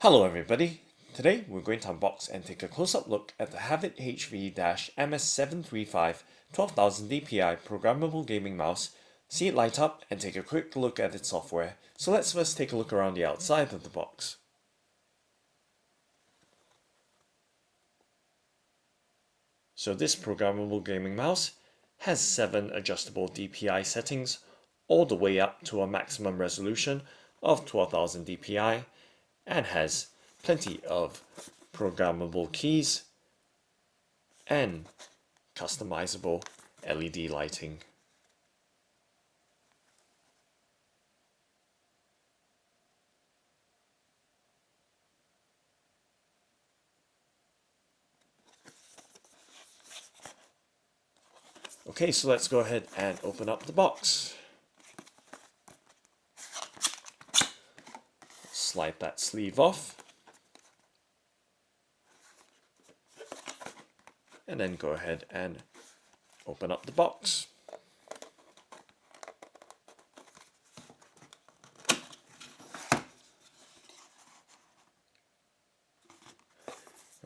Hello everybody, today we're going to unbox and take a close-up look at the Havit HV-MS735 12,000 DPI Programmable Gaming Mouse, see it light up and take a quick look at its software. So let's first take a look around the outside of the box. So this Programmable Gaming Mouse has 7 adjustable DPI settings all the way up to a maximum resolution of 12,000 DPI and has plenty of programmable keys and customizable LED lighting. Okay, so let's go ahead and open up the box. Slide that sleeve off. And then go ahead and open up the box.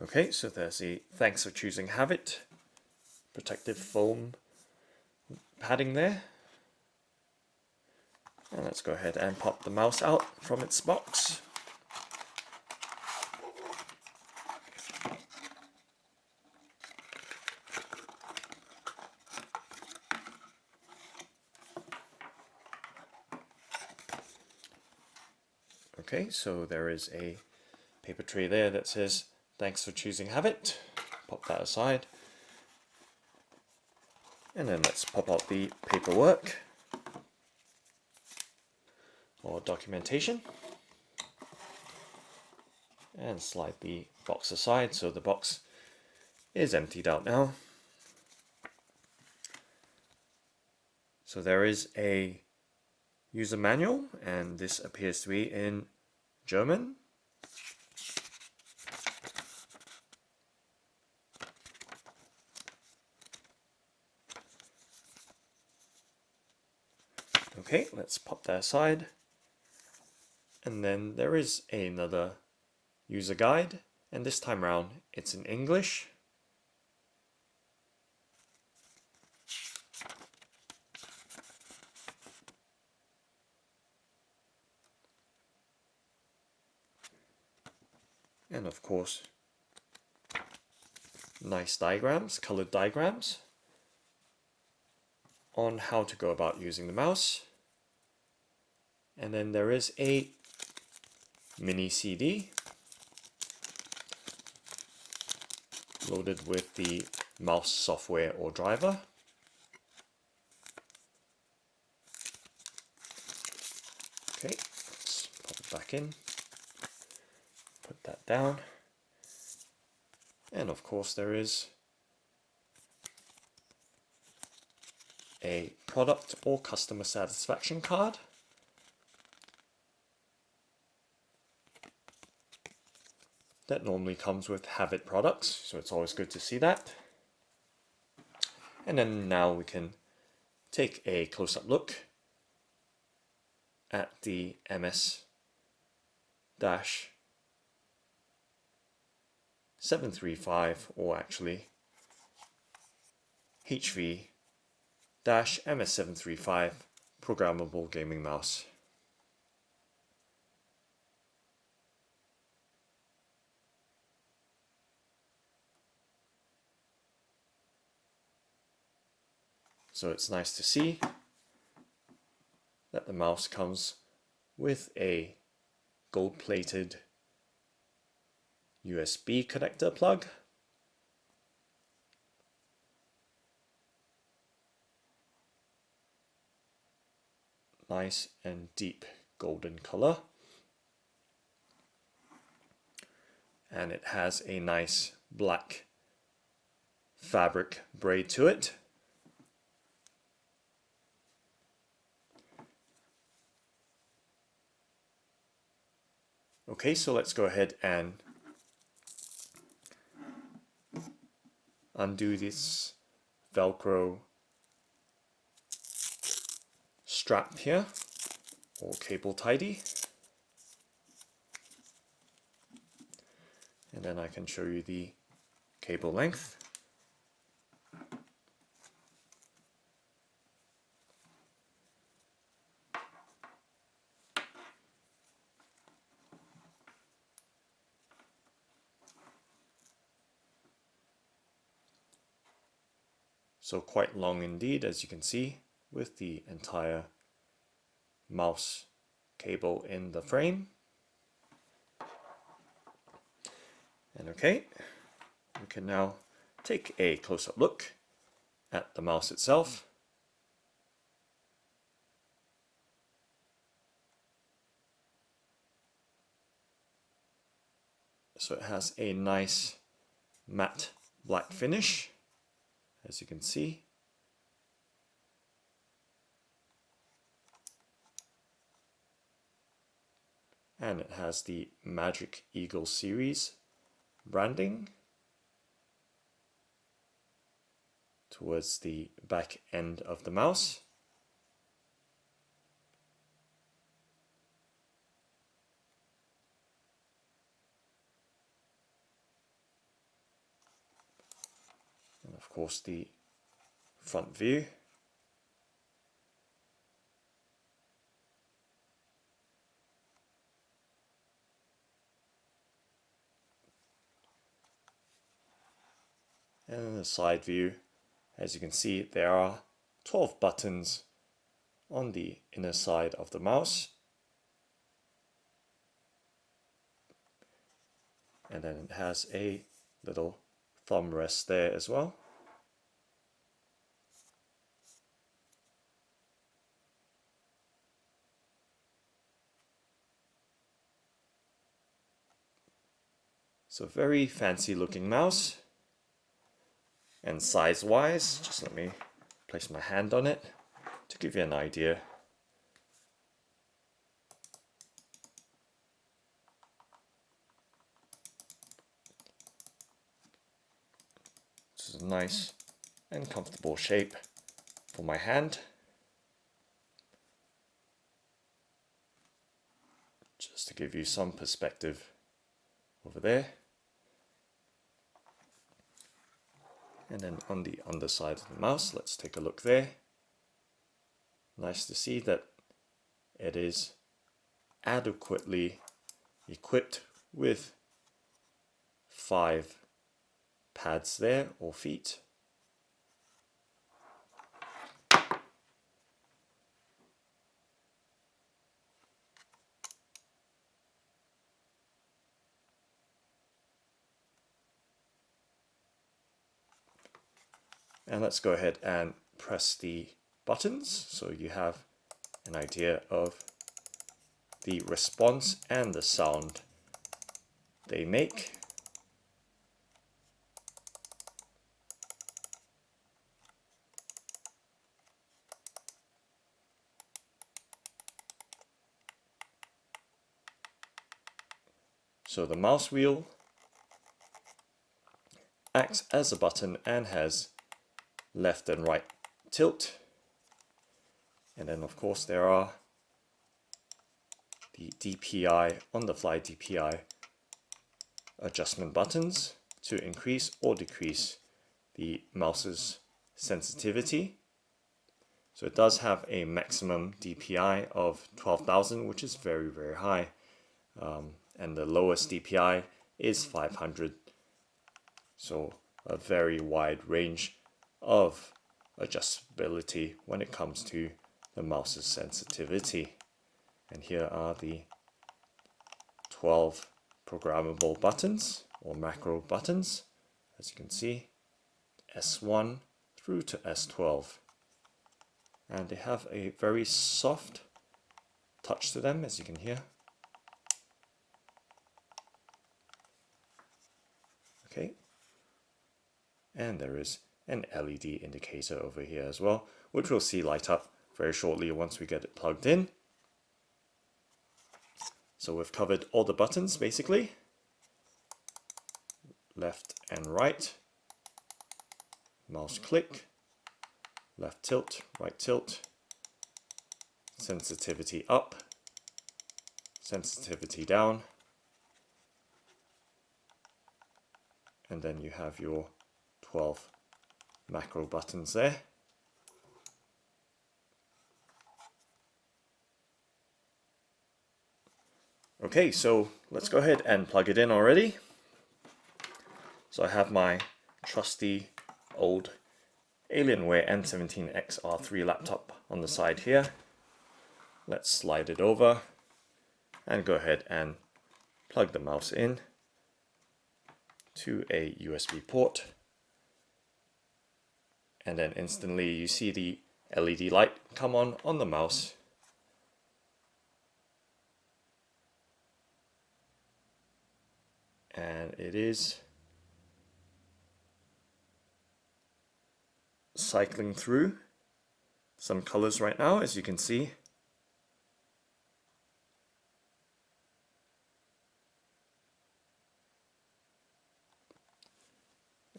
Okay, so there's a thanks for choosing Havit protective foam padding there. And let's go ahead and pop the mouse out from its box. Okay, so there is a paper tray there that says thanks for choosing Havit. Pop that aside. And then let's pop out the paperwork or documentation. And slide the box aside so the box is emptied out now. So there is a user manual, and this appears to be in German. Okay, let's pop that aside. And then there is another user guide, and this time around it's in English. And of course, nice diagrams, colored diagrams on how to go about using the mouse. And then there is a mini CD loaded with the mouse software or driver. Okay, let's pop it back in, put that down, and of course there is a product or customer satisfaction card. That normally comes with Havit products, so it's always good to see that. And then now we can take a close-up look at the MS-735, or actually HV-MS735 Programmable Gaming Mouse. So it's nice to see that the mouse comes with a gold-plated USB connector plug. Nice and deep golden color. And it has a nice black fabric braid to it. Okay, so let's go ahead and undo this Velcro strap here, or cable tidy. And then I can show you the cable length. So quite long indeed, as you can see, with the entire mouse cable in the frame. And okay, we can now take a close-up look at the mouse itself. So it has a nice matte black finish, as you can see. And it has the Magic Eagle series branding towards the back end of the mouse. And of course the front view. And in the side view, as you can see, there are 12 buttons on the inner side of the mouse. And then it has a little thumb rest there as well. So very fancy looking mouse. And size wise, just let me place my hand on it to give you an idea. This is a nice and comfortable shape for my hand. Just to give you some perspective over there. And then on the underside of the mouse, let's take a look there. Nice to see that it is adequately equipped with 5 pads there, or feet. And let's go ahead and press the buttons so you have an idea of the response and the sound they make. So the mouse wheel acts as a button and has left and right tilt. And then of course there are the DPI, on-the-fly DPI adjustment buttons to increase or decrease the mouse's sensitivity. So it does have a maximum DPI of 12,000, which is very, very high. And the lowest DPI is 500. So a very wide range of adjustability when it comes to the mouse's sensitivity. And here are the 12 programmable buttons or macro buttons, as you can see, S1 through to S12. And they have a very soft touch to them, as you can hear. Okay, and there is an LED indicator over here as well, which we'll see light up very shortly once we get it plugged in. So we've covered all the buttons basically, left and right, mouse click, left tilt, right tilt, sensitivity up, sensitivity down, and then you have your 12 macro buttons there. Okay, so let's go ahead and plug it in already. So I have my trusty old Alienware N17X-R3 laptop on the side here. Let's slide it over and go ahead and plug the mouse in to a USB port. And then instantly you see the LED light come on the mouse. And it is cycling through some colors right now, as you can see.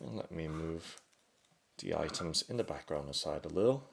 And let me move the items in the background aside a little.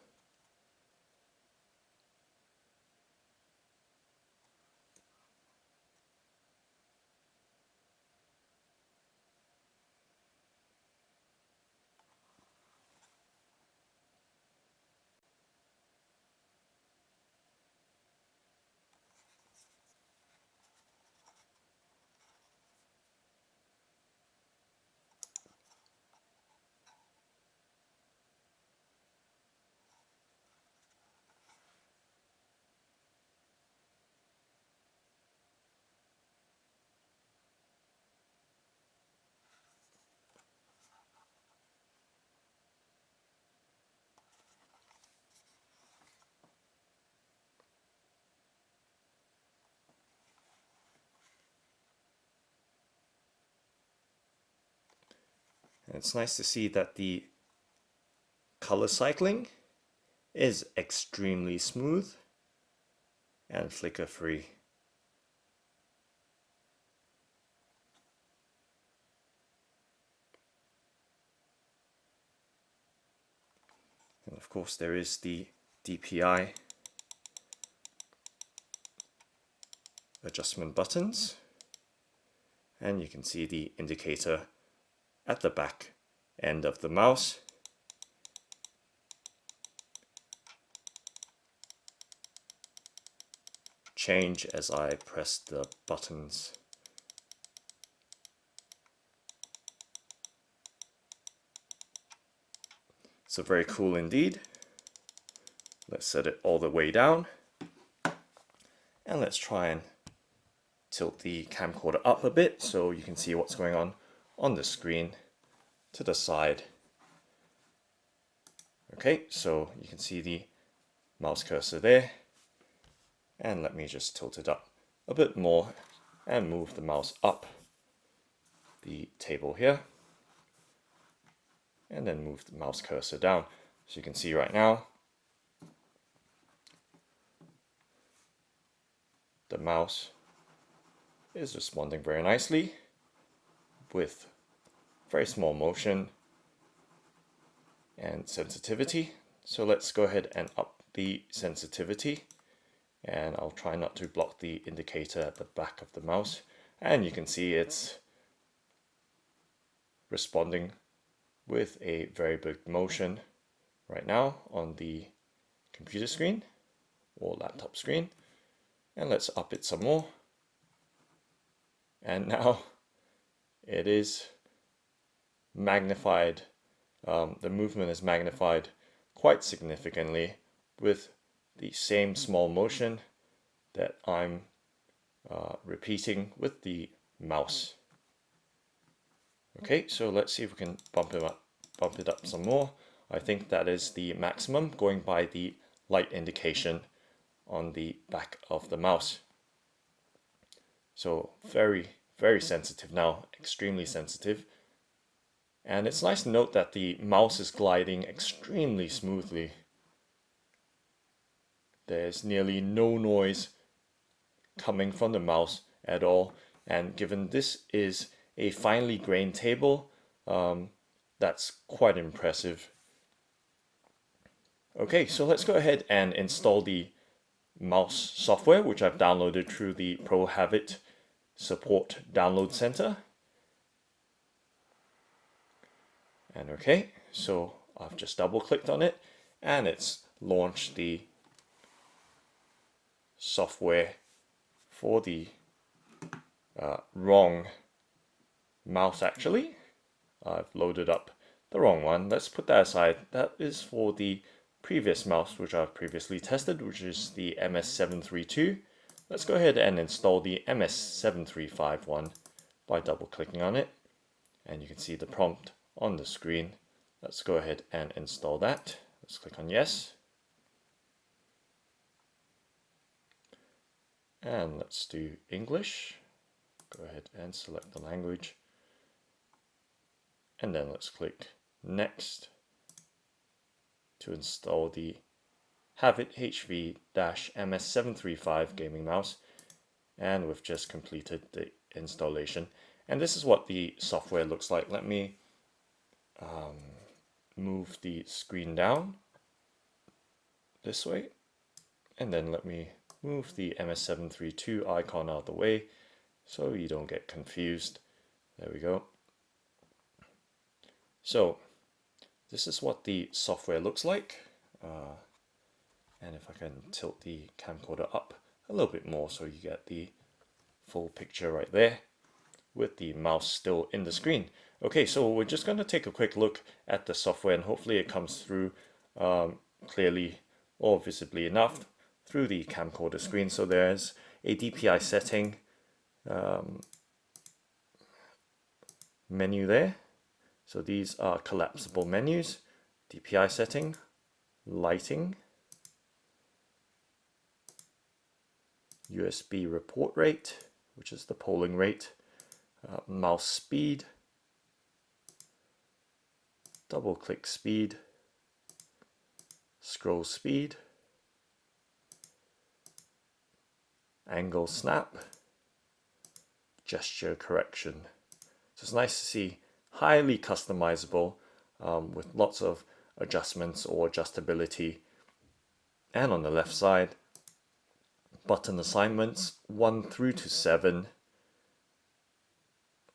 And it's nice to see that the color cycling is extremely smooth and flicker free. And of course there is the DPI adjustment buttons, and you can see the indicator at the back end of the mouse. Change as I press the buttons. So very cool indeed. Let's set it all the way down. And let's try and tilt the camcorder up a bit so you can see what's going on the screen to the side. Okay, so you can see the mouse cursor there. And let me just tilt it up a bit more and move the mouse up the table here. And then move the mouse cursor down. So you can see right now, the mouse is responding very nicely with very small motion and sensitivity. So let's go ahead and up the sensitivity, and I'll try not to block the indicator at the back of the mouse. And you can see it's responding with a very big motion right now on the computer screen or laptop screen. And let's up it some more. And now it is magnified. The movement is magnified quite significantly with the same small motion that I'm repeating with the mouse. Okay, so let's see if we can bump it up some more. I think that is the maximum, going by the light indication on the back of the mouse. So very, very sensitive now, extremely sensitive. And it's nice to note that the mouse is gliding extremely smoothly. There's nearly no noise coming from the mouse at all. And given this is a finely grained table, that's quite impressive. Okay, so let's go ahead and install the mouse software, which I've downloaded through the Havit Support Download Center. And okay, so I've just double clicked on it and it's launched the software for the wrong mouse actually. I've loaded up the wrong one. Let's put that aside. That is for the previous mouse which I've previously tested, which is the MS732. Let's go ahead and install the MS735 one by double clicking on it. And you can see the prompt on the screen. Let's go ahead and install that. Let's click on yes. And let's do English. Go ahead and select the language. And then let's click next to install the Havit HV-MS735 gaming mouse. And we've just completed the installation. And this is what the software looks like. Let me move the screen down this way. And then let me move the MS732 icon out of the way so you don't get confused. There we go. So this is what the software looks like. And if I can tilt the camcorder up a little bit more so you get the full picture right there with the mouse still in the screen. Okay, so we're just going to take a quick look at the software and hopefully it comes through clearly or visibly enough through the camcorder screen. So there's a DPI setting menu there. So these are collapsible menus: DPI setting, lighting, USB report rate, which is the polling rate, mouse speed, double click speed, scroll speed, angle snap, gesture correction. So it's nice to see highly customizable with lots of adjustments or adjustability. And on the left side, button assignments 1 through to 7.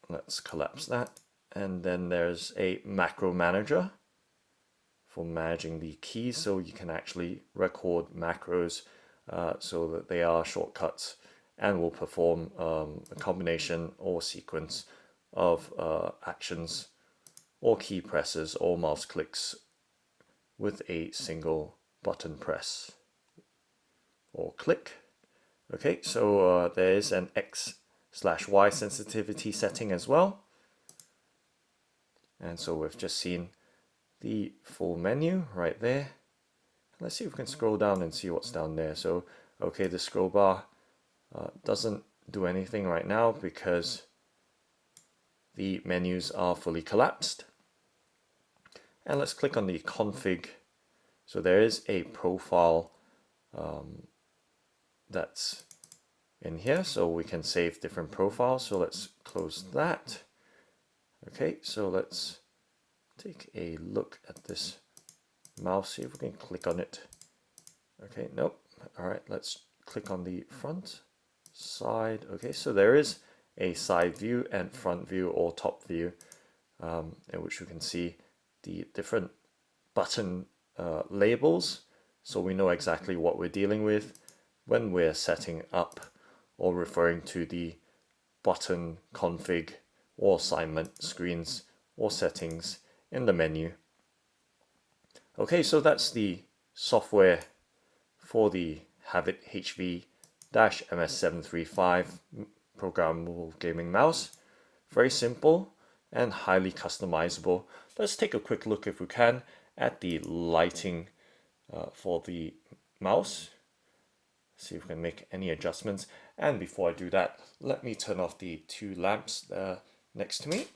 Let's collapse that. And then there's a macro manager for managing the keys, so you can actually record macros so that they are shortcuts and will perform a combination or sequence of actions or key presses or mouse clicks with a single button press or click. Okay, so there is an X/Y sensitivity setting as well. And so we've just seen the full menu right there. Let's see if we can scroll down and see what's down there. So, okay, the scroll bar doesn't do anything right now because the menus are fully collapsed. And let's click on the config. So there is a profile that's in here, so we can save different profiles. So let's close that. Okay, so let's take a look at this mouse, see if we can click on it. Okay, nope. All right, let's click on the front, side. Okay, so there is a side view and front view or top view in which you can see the different button labels, so we know exactly what we're dealing with when we're setting up or referring to the button config or assignment screens or settings in the menu. Okay, so that's the software for the Havit HV-MS735 programmable gaming mouse. Very simple and highly customizable. Let's take a quick look, if we can, at the lighting for the mouse. See if we can make any adjustments. And before I do that, let me turn off the two lamps next to me.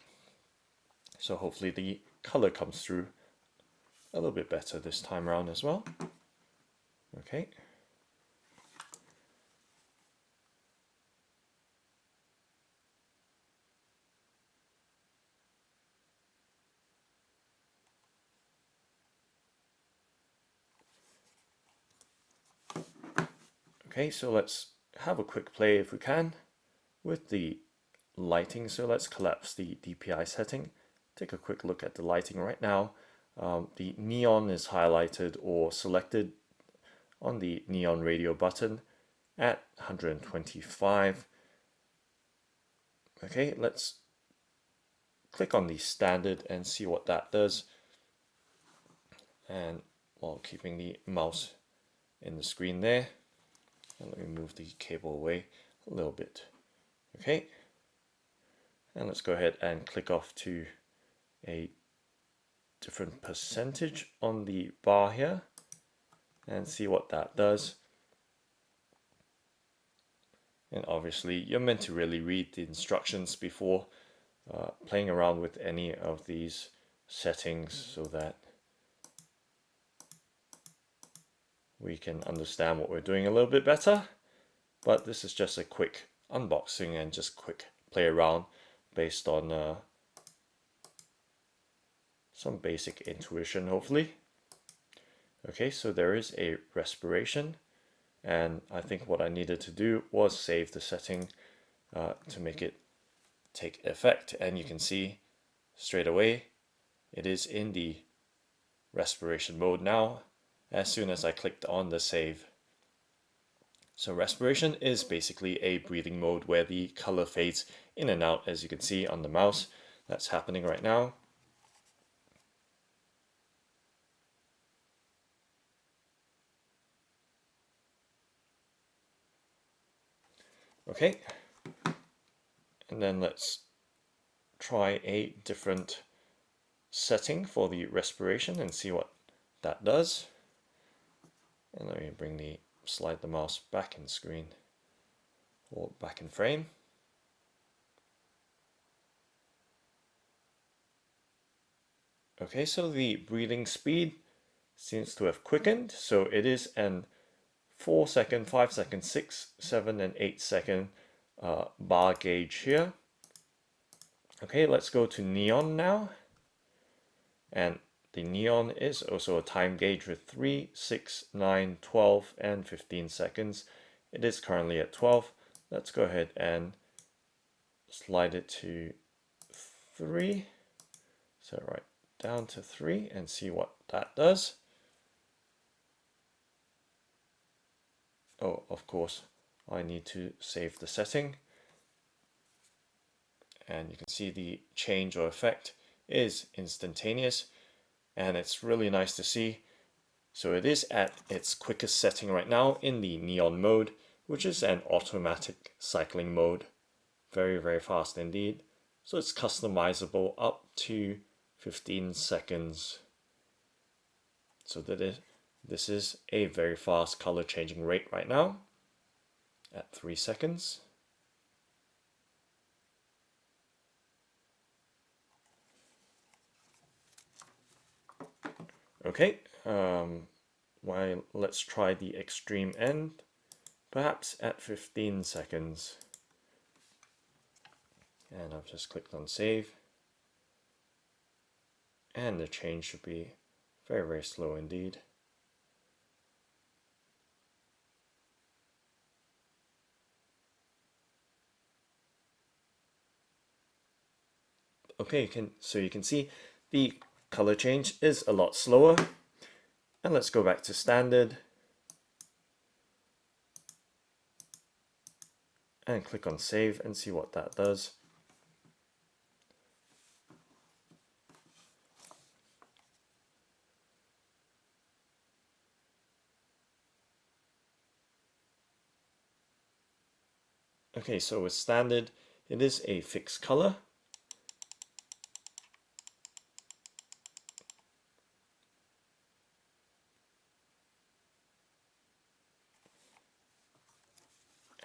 So hopefully the color comes through a little bit better this time around as well. Okay. Okay, so let's have a quick play if we can with the lighting. So let's collapse the DPI setting take a quick look at the lighting right now. The neon is highlighted or selected on the neon radio button at 125. Okay, let's click on the standard and see what that does. And while keeping the mouse in the screen there, and let me move the cable away a little bit. Okay, and let's go ahead and click off to a different percentage on the bar here and see what that does. And obviously you're meant to really read the instructions before playing around with any of these settings so that we can understand what we're doing a little bit better. But this is just a quick unboxing and just quick play around based on some basic intuition, hopefully. Okay, so there is a respiration, and I think what I needed to do was save the setting to make it take effect, and you can see straight away it is in the respiration mode now as soon as I clicked on the save. So respiration is basically a breathing mode where the color fades in and out, as you can see on the mouse. That's happening right now. Okay, and then let's try a different setting for the respiration and see what that does. And let me slide the mouse back in screen or back in frame. Okay, so the breathing speed seems to have quickened, so it is an 4 second, 5 second, 6, 7 and 8 second bar gauge here. Okay, let's go to neon now, and the neon is also a time gauge with 3, 6, 9, 12 and 15 seconds. It is currently at 12. Let's go ahead and slide it to 3, so right down to 3 and see what that does. Oh, of course, I need to save the setting. And you can see the change or effect is instantaneous, and it's really nice to see. So it is at its quickest setting right now in the neon mode, which is an automatic cycling mode. Very, very fast indeed. So it's customizable up to 15 seconds. So this is a very fast color changing rate right now at 3 seconds. Okay, let's try the extreme end, perhaps at 15 seconds. And I've just clicked on save. And the change should be very, very slow indeed. Okay, so you can see the color change is a lot slower. And let's go back to standard and click on save and see what that does. Okay, so with standard, it is a fixed color.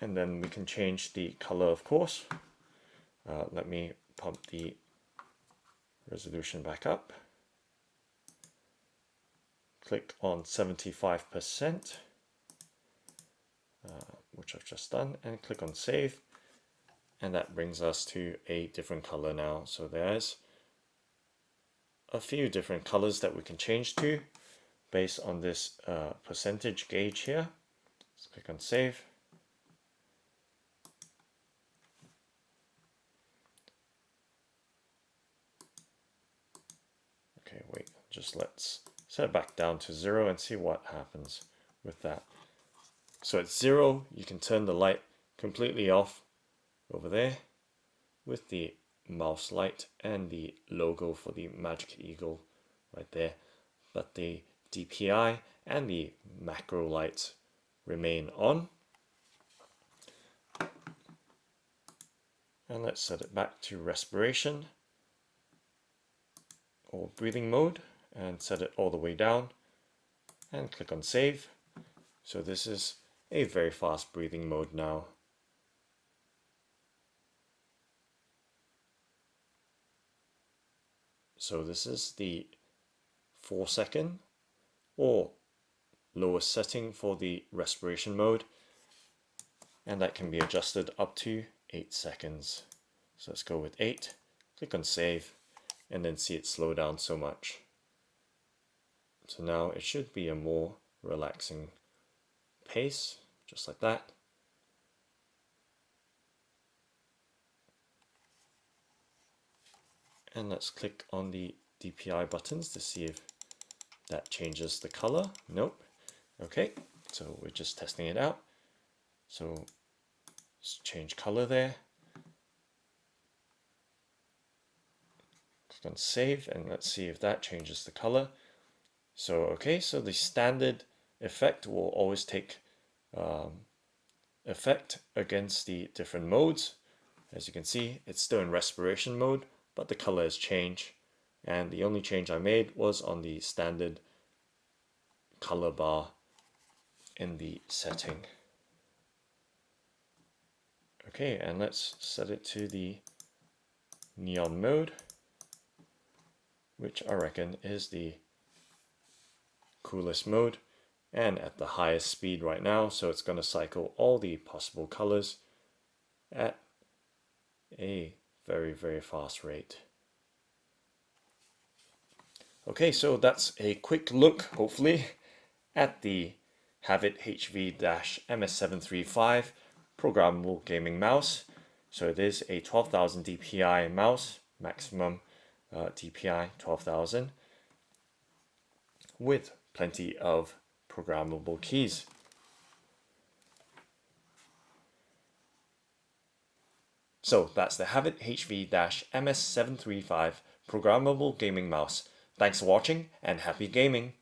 And then we can change the color, of course. Let me pump the resolution back up. Click on 75%, which I've just done, and click on save. And that brings us to a different color now. So there's a few different colors that we can change to based on this percentage gauge here. Let's click on save. Okay, wait, just let's set it back down to 0 and see what happens with that. So at 0, you can turn the light completely off over there with the mouse light and the logo for the Magic Eagle right there. But the DPI and the macro lights remain on. And let's set it back to respiration or breathing mode and set it all the way down and click on save. So this is a very fast breathing mode now. So this is the 4-second or lowest setting for the respiration mode, and that can be adjusted up to 8 seconds. So let's go with 8, click on save, and then see it slow down so much. So now it should be a more relaxing pace, just like that. And let's click on the DPI buttons to see if that changes the color. Nope. Okay, so we're just testing it out. So let's change color there. Click on save and let's see if that changes the color. So okay, so the standard effect will always take effect against the different modes. As you can see, it's still in respiration mode, but the color has changed. And the only change I made was on the standard color bar in the setting. Okay, and let's set it to the neon mode, which I reckon is the coolest mode and at the highest speed right now, so it's going to cycle all the possible colors at a very fast rate. Okay, so that's a quick look, hopefully, at the Havit HV-MS735 Programmable Gaming Mouse. So it is a 12,000 DPI mouse, maximum DPI 12,000, with plenty of programmable keys. So that's the Havit HV-MS735 Programmable Gaming Mouse. Thanks for watching and happy gaming!